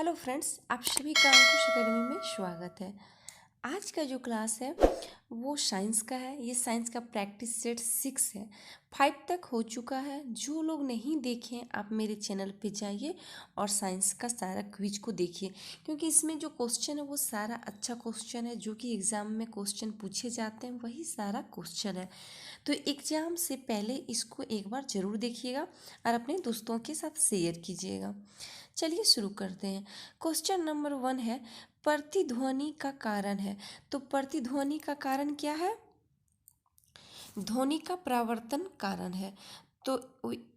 Hello friends, आप सभी का अंकुश एकेडमी में स्वागत है। आज का जो क्लास है वो साइंस का है। ये साइंस का प्रैक्टिस सेट 6 है। 5 तक हो चुका है। जो लोग नहीं देखें आप मेरे चैनल पे जाइए और साइंस का सारा क्विज को देखिए, क्योंकि इसमें जो क्वेश्चन है वो सारा अच्छा क्वेश्चन है, जो कि एग्ज़ाम में क्वेश्चन पूछे जाते हैं वही सारा क्वेश्चन है। तो एग्ज़ाम से पहले इसको एक बार ज़रूर देखिएगा और अपने दोस्तों के साथ शेयर कीजिएगा। चलिए शुरू करते हैं। क्वेश्चन नंबर 1 है, प्रतिध्वनि का कारण है। तो प्रतिध्वनि का कारण क्या है? ध्वनि का परावर्तन कारण है। तो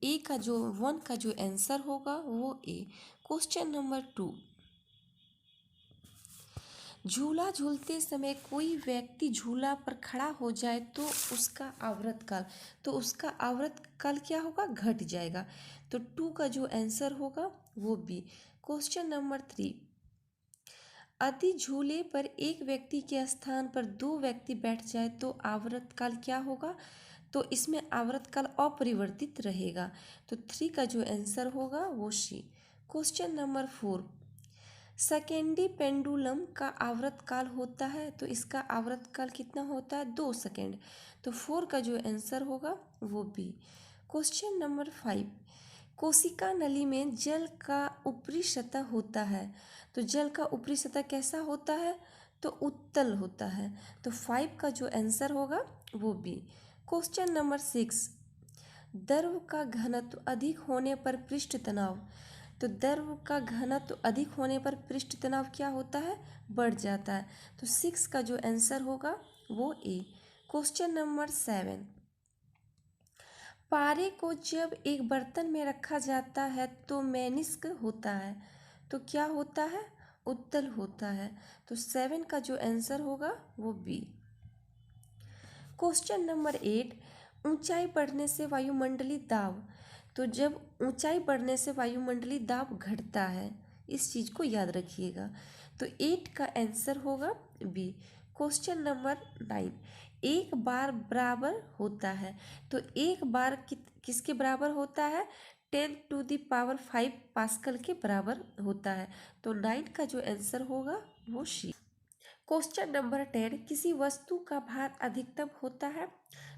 ए का जो 1 का जो आंसर होगा वो ए। क्वेश्चन नंबर 2, झूला झूलते समय कोई व्यक्ति झूला पर खड़ा हो जाए तो उसका आवर्तकाल क्या होगा? घट जाएगा। तो 2 का जो आंसर होगा वो बी। क्वेश्चन नंबर 3, यदि झूले पर एक व्यक्ति के स्थान पर 2 व्यक्ति बैठ जाए तो आवर्तकाल क्या होगा? तो इसमें आवर्तकाल अपरिवर्तित रहेगा। तो 3 का जो आंसर होगा वो सी। क्वेश्चन नंबर 4, सेकेंडी पेंडुलम का आवर्तकाल होता है तो इसका आवर्तकाल कितना होता है? 2 सेकेंड। तो 4 का जो आंसर होगा वो बी। क्वेश्चन नंबर 5, कोशिका नली में जल का ऊपरी सतह होता है तो जल का ऊपरी सतह कैसा होता है? तो उत्तल होता है। तो 5 का जो आंसर होगा वो बी। क्वेश्चन नंबर 6, द्रव का घनत्व अधिक होने पर पृष्ठ तनाव। तो द्रव का घनत्व अधिक होने पर पृष्ठ तनाव क्या होता है? बढ़ जाता है। तो 6 का जो आंसर होगा वो ए। क्वेश्चन नंबर 7, पारे को जब एक बर्तन में रखा जाता है तो मेनिस्क होता है तो क्या होता है? उत्तल होता है। तो 7 का जो आंसर होगा वो बी। क्वेश्चन नंबर 8, ऊंचाई बढ़ने से वायुमंडलीय दाब। तो जब ऊंचाई बढ़ने से वायुमंडलीय दाब घटता है, इस चीज को याद रखिएगा। तो 8 का आंसर होगा बी। क्वेश्चन नंबर 9, एक बार बराबर होता है तो एक बार किसके बराबर होता है? 10⁵ पास्कल के बराबर होता है। तो 9 का जो आंसर होगा वो सी। क्वेश्चन नंबर 10, किसी वस्तु का भार अधिकतम होता है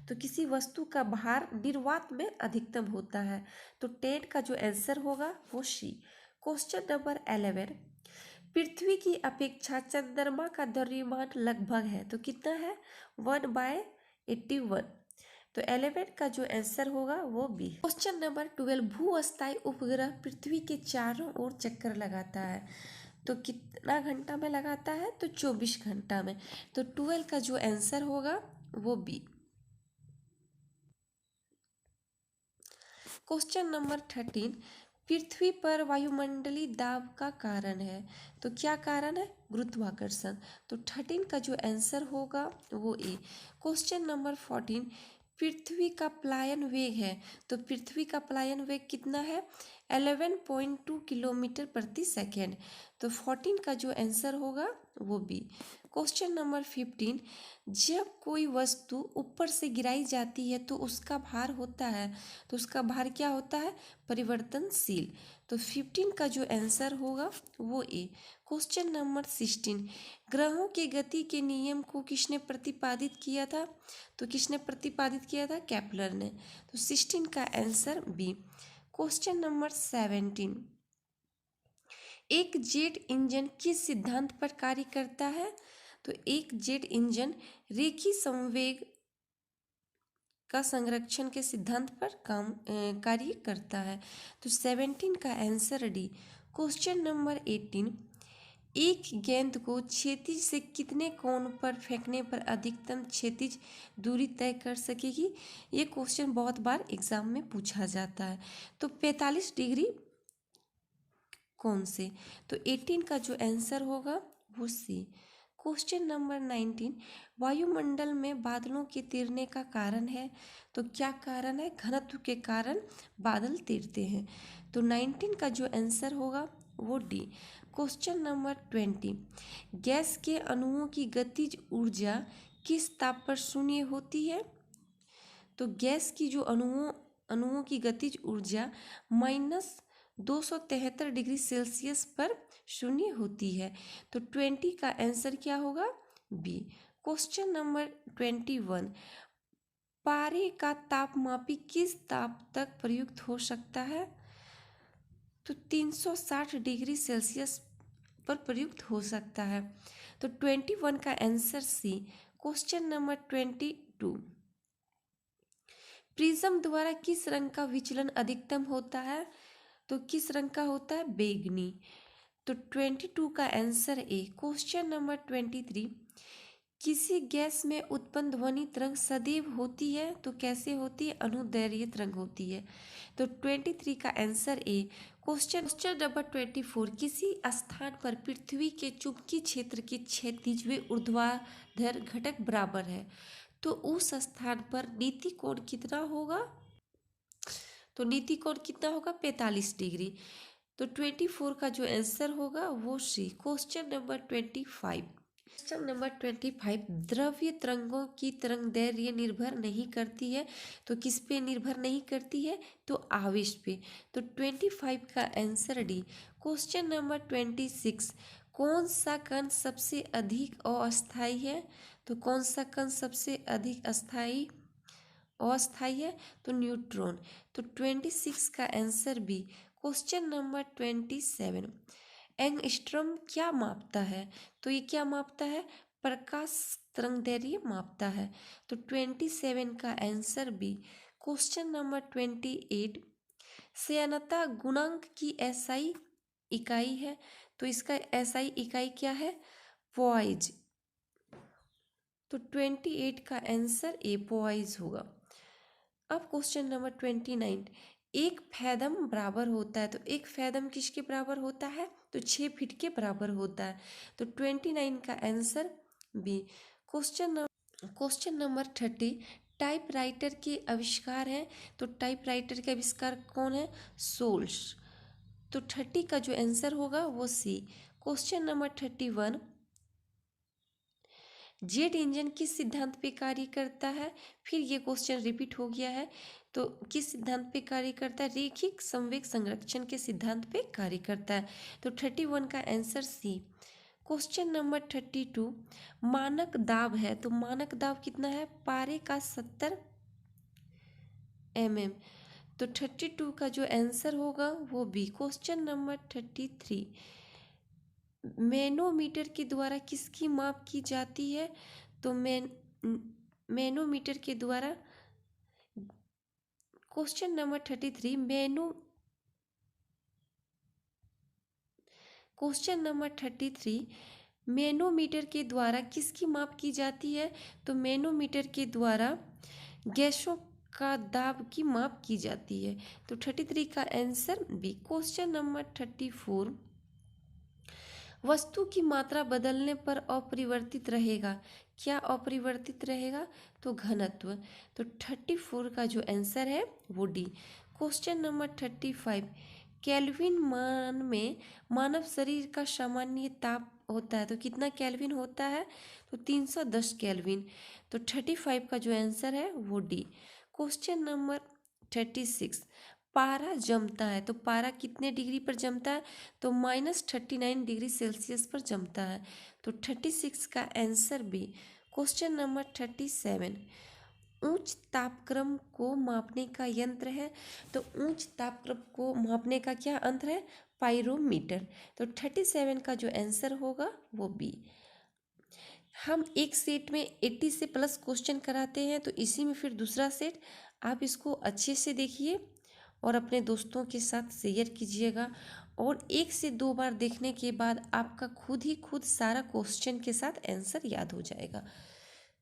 तो किसी वस्तु का भार निर्वात में अधिकतम होता है। तो 10 का जो आंसर होगा वो सी। क्वेश्चन नंबर 11, पृथ्वी की अपेक्षा चंद्रमा का द्रव्यमान लगभग है तो कितना है? 1/81। तो 11 का जो आंसर होगा वो बी। क्वेश्चन नंबर 12, भूअस्थायी उपग्रह पृथ्वी के चारों ओर चक्कर लगाता है तो कितना घंटा में लगाता है? तो 24 घंटा में। तो 12 का जो आंसर होगा वो बी। क्वेश्चन नंबर 13, पृथ्वी पर वायुमंडलीय दाब का कारण है तो क्या कारण है? गुरुत्वाकर्षण। तो 13 का जो आंसर होगा वो ए। क्वेश्चन नंबर 14, पृथ्वी का पलायन वेग है तो पृथ्वी का पलायन वेग कितना है? 11.2 किलोमीटर प्रति सेकेंड। तो 14 का जो आंसर होगा वो बी। क्वेश्चन नंबर 15, जब कोई वस्तु ऊपर से गिराई जाती है तो उसका भार होता है तो उसका भार क्या होता है? परिवर्तनशील। तो 15 का जो आंसर होगा वो ए। क्वेश्चन नंबर 16, ग्रहों की गति के नियम को किसने प्रतिपादित किया था? तो किसने प्रतिपादित किया था? केपलर ने। तो 16 का आंसर बी। क्वेश्चन नंबर 17, एक जेट इंजन किस सिद्धांत पर कार्य करता है? तो एक जेट इंजन रेखीय संवेग का संरक्षण के सिद्धांत पर कार्य करता है। तो 17 का आंसर डी। क्वेश्चन नंबर 18, एक गेंद को क्षैतिज से कितने कोण पर फेंकने पर अधिकतम क्षैतिज दूरी तय कर सकेगी? ये क्वेश्चन बहुत बार एग्जाम में पूछा जाता है। तो 45 डिग्री कौन से? तो 18 का जो आंसर होगा वो सी। क्वेश्चन नंबर 19, वायुमंडल में बादलों के तिरने का कारण है तो क्या कारण है? घनत्व के कारण बादल तिरते हैं। तो 19 का जो आंसर होगा वो डी। क्वेश्चन नंबर 20, गैस के अणुओं की गतिज ऊर्जा किस ताप पर शून्य होती है? तो गैस की जो अणुओं की गतिज ऊर्जा 273 डिग्री सेल्सियस पर शून्य होती है। तो 20 का आंसर क्या होगा? बी। क्वेश्चन नंबर 21, पारे का तापमापी किस ताप तक प्रयुक्त हो सकता है? तो 360 डिग्री सेल्सियस पर प्रयुक्त हो सकता है। तो 21 का answer C. Question number 22, prism द्वारा किस रंग का विचलन अधिकतम होता है? तो किस रंग का होता है? बैंगनी। तो 22 का आंसर ए। क्वेश्चन नंबर 23, किसी गैस में उत्पन्न ध्वनि तरंग सदैव होती है तो कैसे होती है? अनुदैर्घ्य तरंग होती है। तो 23 का आंसर ए। क्वेश्चन नंबर 24, किसी स्थान पर पृथ्वी के चुंबकीय क्षेत्र के क्षैतिज व ऊर्ध्वाधर घटक बराबर है तो उस स्थान पर नीति कोण कितना होगा? तो नीति कोण कितना होगा? 45 डिग्री। तो 24 का जो आंसर होगा वो सी। क्वेश्चन नंबर 25, क्वेश्चन नंबर 25, द्रव्य तरंगों की तरंग दैर्घ्य निर्भर नहीं करती है तो किस पे निर्भर नहीं करती है? तो आवेश पे। तो 25 का आंसर डी। क्वेश्चन नंबर 26, कौन सा कण सबसे अधिक अस्थायी है? तो कौन सा कण सबसे अधिक अस्थायी है? तो न्यूट्रॉन। तो 26 का answer B. Question number 27, angstrom क्या मापता है? तो ये क्या मापता है? प्रकाश तरंगदैर्घ्य मापता है। तो 27 का आंसर बी। क्वेश्चन नंबर 28, श्यानता गुणांक की एसआई इकाई है तो इसका एसआई इकाई क्या है? पॉइज। तो 28 का आंसर ए पॉइज होगा। अब क्वेश्चन नंबर 29, एक फैदम बराबर होता है तो एक फैदम किसके बराबर होता है? तो 6 फीट के बराबर होता है। तो 29 का answer B. Question number 30, typewriter के आविष्कार हैं तो टाइपराइटर के आविष्कार कौन है? सोल्स। तो 30 का जो आंसर होगा वो सी। क्वेश्चन नंबर 31, जेट इंजन किस सिद्धांत पे कार्य करता है? फिर ये क्वेश्चन रिपीट हो गया है। तो किस सिद्धांत पे कार्य करता है? रैखिक संवेग संरक्षण के सिद्धांत पे कार्य करता है। तो 31 का आंसर सी। क्वेश्चन नंबर 32, मानक दाब है तो मानक दाब कितना है? पारे का 70 mm। तो 32 का जो आंसर होगा वो बी। क्वेश्चन नंबर 33, मैनोमीटर के द्वारा किसकी माप की जाती है? तो मैनोमीटर के द्वारा, question number 33, question number 33, manometer के द्वारा किसकी माप की जाती है? तो मैनोमीटर के द्वारा गैसों का दाब की माप की जाती है। तो 33 का आंसर बी। क्वेश्चन नंबर 34, वस्तु की मात्रा बदलने पर अपरिवर्तित रहेगा। क्या अपरिवर्तित रहेगा? तो घनत्व। तो 34 का जो आंसर है वो डी। क्वेश्चन नंबर 35, केल्विन मान में मानव शरीर का सामान्य ताप होता है तो कितना केल्विन होता है? तो 310 केल्विन। तो 35 का जो आंसर है वो डी। क्वेश्चन नंबर 36, पारा जमता है तो पारा कितने डिग्री पर जमता है? तो -39 डिग्री सेल्सियस पर जमता है। तो 36 का आंसर बी। क्वेश्चन नंबर 37, उच्च तापक्रम को मापने का यंत्र है तो उच्च तापक्रम को मापने का क्या यंत्र है? पाइरोमीटर। तो 37 का जो आंसर होगा वो बी। हम एक सेट में 80 से प्लस क्वेश्चन कराते हैं तो इसी में फिर दूसरा सेट, आप इसको अच्छे से देखिए और अपने दोस्तों के साथ शेयर कीजिएगा। और 1 से 2 बार देखने के बाद आपका खुद सारा क्वेश्चन के साथ आंसर याद हो जाएगा।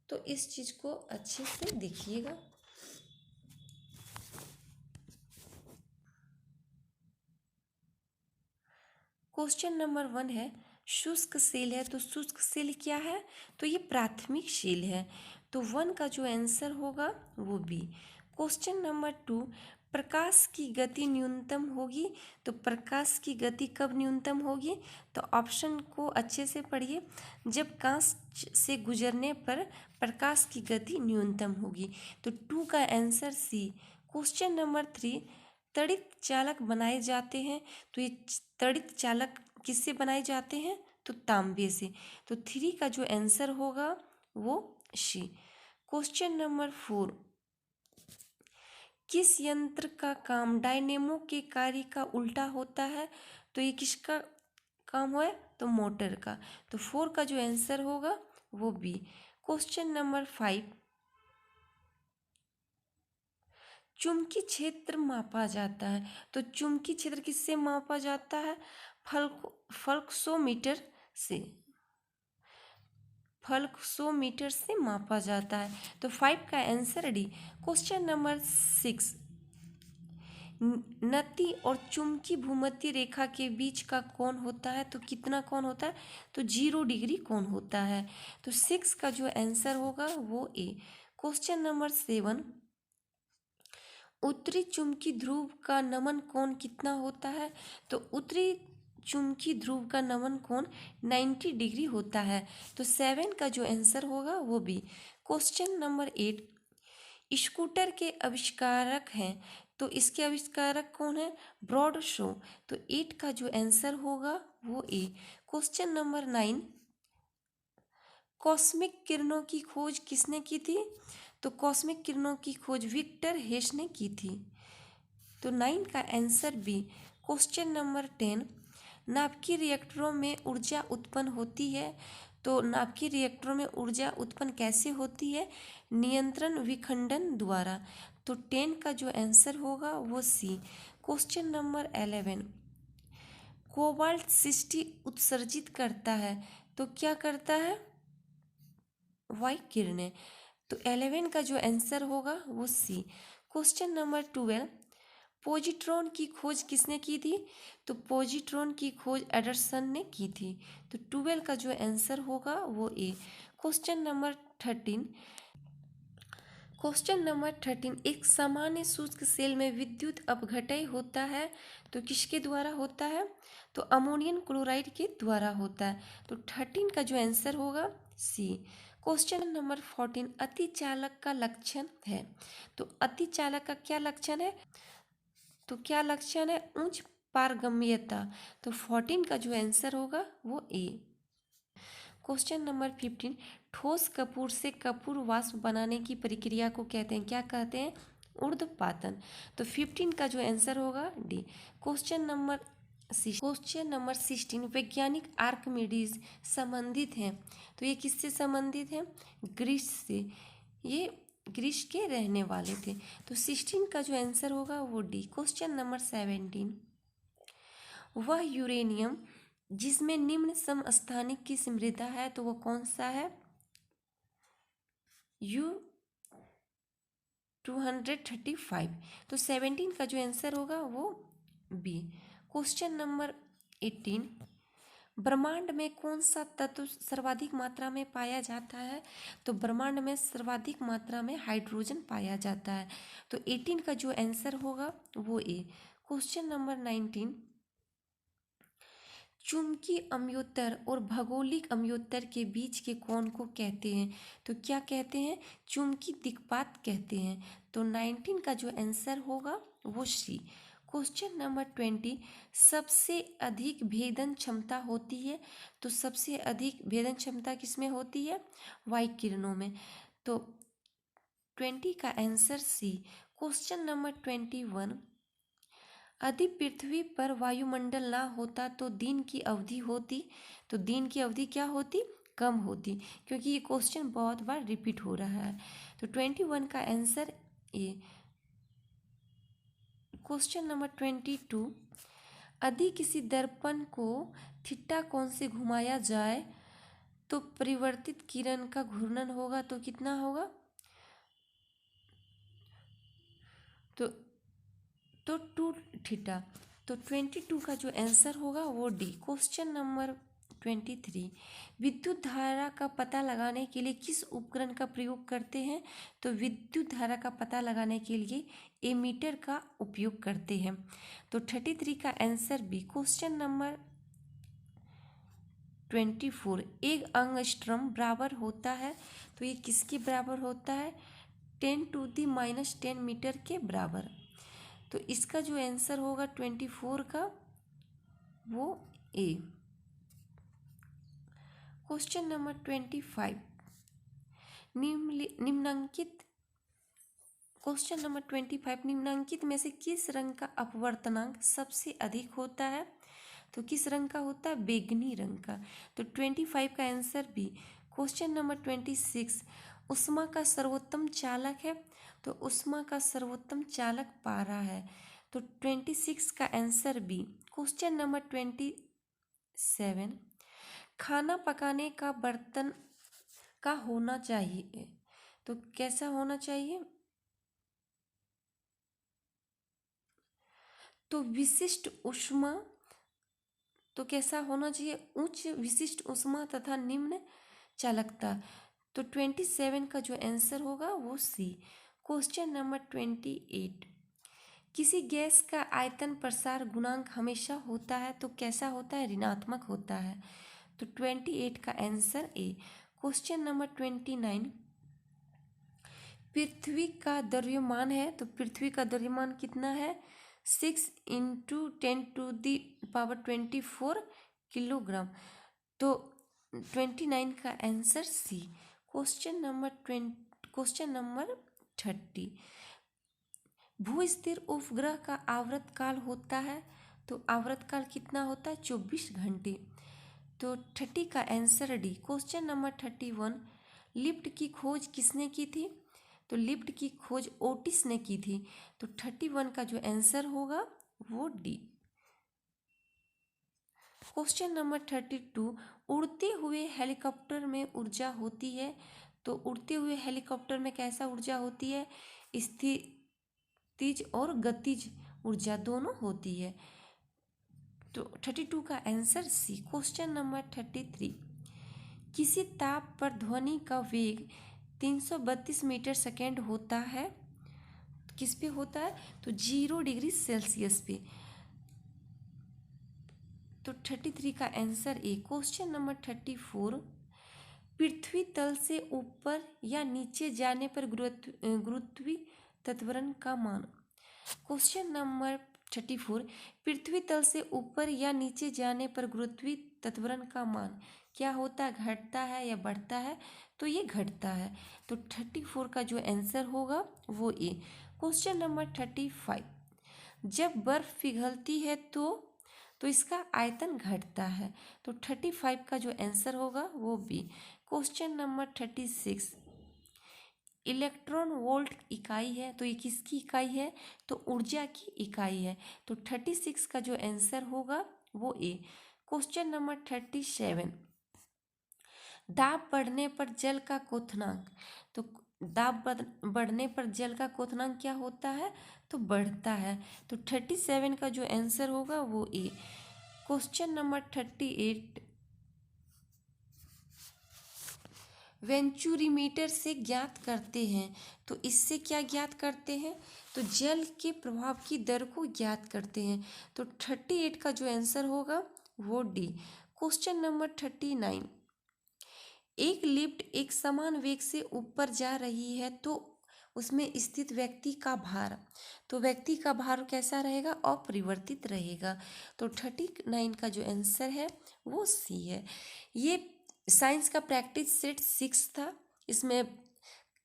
तो इस चीज़ को अच्छे से देखिएगा। क्वेश्चन नंबर 1 है, शुष्क सेल है तो शुष्क सेल क्या है? तो ये प्राथमिक सेल है। तो 1 का जो आंसर होगा वो बी। क्वेश्चन नंबर 2, प्रकाश की गति न्यूनतम होगी तो प्रकाश की गति कब न्यूनतम होगी? तो ऑप्शन को अच्छे से पढ़िए। जब कांच से गुजरने पर प्रकाश की गति न्यूनतम होगी। तो 2 का आंसर सी। क्वेश्चन नंबर 3, तड़ित चालक बनाए जाते हैं। तो ये तड़ित चालक किससे बनाए जाते हैं? तो तांबे से। तो 3 का जो आंसर होगा वो सी। क्वेश्चन नंबर 4, किस यंत्र का काम डायनेमो के कार्य का उल्टा होता है? तो ये किसका काम है? तो मोटर का। तो 4 का जो आंसर होगा वो बी। क्वेश्चन नंबर 5, चुंबकीय क्षेत्र मापा जाता है। तो चुंबकीय क्षेत्र किससे मापा जाता है? फ्लक्सोमीटर से। फ्लक्सोमीटर से मापा जाता है। तो 5 का आंसर डी। क्वेश्चन नंबर 6, नति और चुंबकीय भूमध्य रेखा के बीच का कोण होता है। तो कितना कोण होता है? तो 0 डिग्री कोण होता है। तो 6 का जो आंसर होगा वो ए। क्वेश्चन नंबर 7, उत्तरी चुंबकीय ध्रुव का नमन कोण कितना होता है? तो उत्तरी चुंबकीय ध्रुव का नमन कोण 90 डिग्री होता है। तो 7 का जो आंसर होगा वो बी। क्वेश्चन नंबर 8, स्कूटर के आविष्कारक हैं। तो इसके आविष्कारक कौन है? ब्रॉड शो। तो 8 का जो आंसर होगा वो ए। क्वेश्चन नंबर 9, कॉस्मिक किरणों की खोज किसने की थी? तो कॉस्मिक किरणों की खोज विक्टर हेस ने की थी। तो 9 का आंसर बी। क्वेश्चन नंबर 10, नाभिकीय रिएक्टरों में ऊर्जा उत्पन्न होती है। तो नाभिकीय रिएक्टरों में ऊर्जा उत्पन्न कैसे होती है? नियंत्रण विखंडन द्वारा। तो 10 का जो आंसर होगा वो सी। क्वेश्चन नंबर 11, कोबाल्ट 60 उत्सर्जित करता है। तो क्या करता है? वाई किरणें। तो 11 का जो आंसर होगा वो सी। क्वेश्चन नंबर 12, पॉजिट्रॉन की खोज किसने की थी? तो पॉजिट्रॉन की खोज एंडरसन ने की थी। तो 12 का जो आंसर होगा वो ए। क्वेश्चन नंबर 13, क्वेश्चन नंबर 13, एक सामान्य शुष्क सेल में विद्युत अपघटय होता है। तो किसके द्वारा होता है? तो अमोनियम क्लोराइड के द्वारा होता है। तो 13 का जो आंसर होगा सी। क्वेश्चन नंबर 14, अतिचालक का लक्षण है। तो अतिचालक का क्या लक्षण है? तो क्या लक्षण है? उच्च पारगम्यता। तो 14 का जो आंसर होगा वो ए। क्वेश्चन नंबर 15, ठोस कपूर से कपूर वाष्प बनाने की प्रक्रिया को कहते हैं, क्या कहते हैं? ऊर्ध्वपातन। तो 15 का जो आंसर होगा डी। क्वेश्चन नंबर 16, वैज्ञानिक आर्किमिडीज संबंधित हैं। तो ये किससे संबंधित हैं? ग्रीस से। ये ग्रीस के रहने वाले थे। तो 16 का जो आंसर होगा वो डी। क्वेश्चन नंबर 17, वह यूरेनियम जिसमें निम्न समस्थानिक की समृद्धता है तो वह कौन सा है? U-235। तो 17 का जो आंसर होगा वो बी। क्वेश्चन नंबर 18, ब्रह्मांड में कौन सा तत्व सर्वाधिक मात्रा में पाया जाता है? तो ब्रह्मांड में सर्वाधिक मात्रा में हाइड्रोजन पाया जाता है। तो 18 का जो आंसर होगा वो ए। क्वेश्चन नंबर 19, चुंबकीय अम्योत्तर और भौगोलिक अम्योत्तर के बीच के कोण को कहते हैं। तो क्या कहते हैं? चुंबकीय दिक्पात कहते हैं। तो 19 का जो आंसर होगा वो सी। क्वेश्चन नंबर 20, सबसे अधिक भेदन क्षमता होती है। तो सबसे अधिक भेदन क्षमता किसमें होती है? वाई किरणों में। तो 20 का आंसर सी। क्वेश्चन नंबर 21, यदि पृथ्वी पर वायुमंडल ना होता तो दिन की अवधि होती। तो दिन की अवधि क्या होती? कम होती, क्योंकि ये क्वेश्चन बहुत बार रिपीट हो रहा है। तो 21 का आंसर ए। क्वेश्चन नंबर 22, यदि किसी दर्पण को थीटा कोण से घुमाया जाए तो परिवर्तित किरण का घूर्णन होगा। तो कितना होगा? तो 2 थीटा। तो 22 का जो आंसर होगा वो डी। क्वेश्चन नंबर 23, विद्युत धारा का पता लगाने के लिए किस उपकरण का प्रयोग करते हैं? तो विद्युत धारा का पता लगाने के लिए एमीटर का उपयोग करते हैं। तो 33 का आंसर बी। क्वेश्चन नंबर 24, एक एंगस्ट्रम बराबर होता है। तो ये किसके बराबर होता है? 10⁻10 मीटर के बराबर। तो इसका जो आंसर होगा 24 का वो ए। क्वेश्चन नंबर 25, निम्नांकित क्वेश्चन नंबर 25, निम्नांकित में से किस रंग का अपवर्तनांक सबसे अधिक होता है? तो किस रंग का होता है? बैंगनी रंग का। तो 25 का आंसर बी। क्वेश्चन नंबर 26, ऊष्मा का सर्वोत्तम चालक है? तो ऊष्मा का सर्वोत्तम चालक पारा है। तो 26 का आंसर बी। क्वेश्चन नंबर 27, खाना पकाने का बर्तन का होना चाहिए, तो कैसा होना चाहिए? तो विशिष्ट ऊष्मा, तो कैसा होना चाहिए? उच्च विशिष्ट ऊष्मा तथा निम्न चालकता। तो 27 का जो आंसर होगा वो सी। क्वेश्चन नंबर 28, किसी गैस का आयतन प्रसार गुणांक हमेशा होता है, तो कैसा होता है? ऋणात्मक होता है। तो 28 का आंसर ए। क्वेश्चन नंबर 29, पृथ्वी का द्रव्यमान है, तो पृथ्वी का द्रव्यमान कितना है? 6 × 10⁻24 किलोग्राम। तो 29 का आंसर सी। क्वेश्चन नंबर 30, भूस्थिर उपग्रह का आवर्तकाल होता है, तो आवर्तकाल कितना होता है? 24 घंटे। तो 30 का answer D. Question number 31, lift की खोज किसने की थी? तो लिफ्ट की खोज ओटिस ने की थी। तो 31 का जो आंसर होगा वो डी। क्वेश्चन नंबर 32, उड़ते हुए हेलीकॉप्टर में ऊर्जा होती है, तो उड़ते हुए हेलीकॉप्टर में कैसा ऊर्जा होती है? स्थितिज और गतिज ऊर्जा दोनों होती है। तो 32 का आंसर सी। क्वेश्चन नंबर 33, किसी ताप पर ध्वनि का वेग 332 मीटर सेकेंड होता है, किस पे होता है? तो 0 डिग्री सेल्सियस पे। तो 33 का आंसर ए। क्वेश्चन नंबर 34, पृथ्वी तल से ऊपर या नीचे जाने पर गुरुत्वीय त्वरण का मान। क्वेश्चन नंबर 34, पृथ्वी तल से ऊपर या नीचे जाने पर गुरुत्वीय त्वरण का मान क्या होता है? घटता है या बढ़ता है? तो ये घटता है। तो 34 का जो आंसर होगा वो ए। क्वेश्चन नंबर 35, जब बर्फ पिघलती है तो इसका आयतन घटता है। तो 35 का जो आंसर होगा वो B. Question number 36, electron volt इकाई है, तो ये किसकी इकाई है? तो ऊर्जा की इकाई है। तो 36 का जो आंसर होगा वो ए। क्वेश्चन नंबर 37, दाब बढ़ने पर जल का क्वथनांक, तो बढ़ने पर जल का क्वथनांक क्या होता है? तो बढ़ता है। तो 37 का जो आंसर होगा वो ए। क्वेश्चन नंबर 38, वेंचुरीमीटर से ज्ञात करते हैं, तो इससे क्या ज्ञात करते हैं? तो जल के प्रभाव की दर को ज्ञात करते हैं। तो 38 का जो आंसर होगा वो डी। क्वेश्चन नंबर 39, एक लिफ्ट एक समान वेग से ऊपर जा रही है, तो उसमें स्थित व्यक्ति का भार, तो व्यक्ति का भार कैसा रहेगा? अपरिवर्तित रहेगा। तो 39 का जो आंसर है वो सी है। ये साइंस का प्रैक्टिस सेट 6 था। इसमें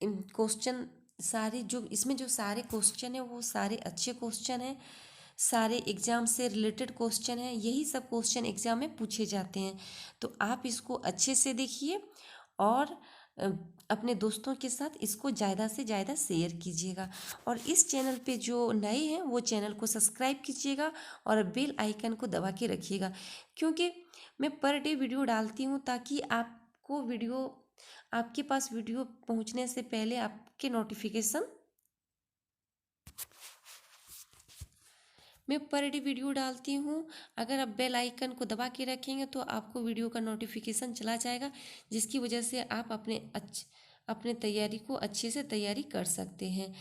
क्वेश्चन सारे जो सारे क्वेश्चन है वो सारे अच्छे क्वेश्चन हैं, सारे एग्जाम से रिलेटेड क्वेश्चन हैं। यही सब क्वेश्चन एग्जाम में पूछे जाते हैं। तो आप इसको अच्छे से देखिए और अपने दोस्तों के साथ इसको ज़्यादा से ज़्यादा शेयर कीजिएगा। और इस चैनल पे जो नए हैं वो चैनल को सब्सक्राइब कीजिएगा और बेल आइकन को दबा के रखिएगा, क्योंकि मैं पर डे वीडियो डालती हूँ ताकि आपके पास वीडियो पहुँचने से पहले आपके नोटिफिकेशन, मैं पर डे वीडियो डालती हूँ। अगर आप बेल आइकन को दबा के रखेंगे तो आपको वीडियो का नोटिफिकेशन चला जाएगा, जिसकी वजह से आप अपने तैयारी को अच्छे से तैयारी कर सकते हैं।